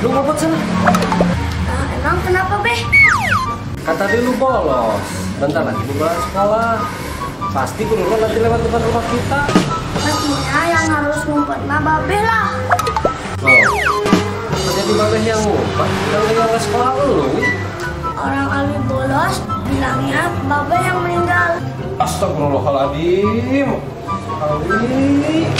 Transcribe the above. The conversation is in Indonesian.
Lu ngumpet sana. Emang kenapa, Be? Kata dia lu bolos. Bentar lagi bulan sekolah. Pasti guru lu nanti lewat depan rumah kita. Pastinya yang harus ngumpet mah Babe lah. Loh, jadi Babe yang ngumpet? Yang nggak sekolah lu? Orang Ali bolos, bilangnya Babe yang meninggal. Astagfirullahaladzim. Ali.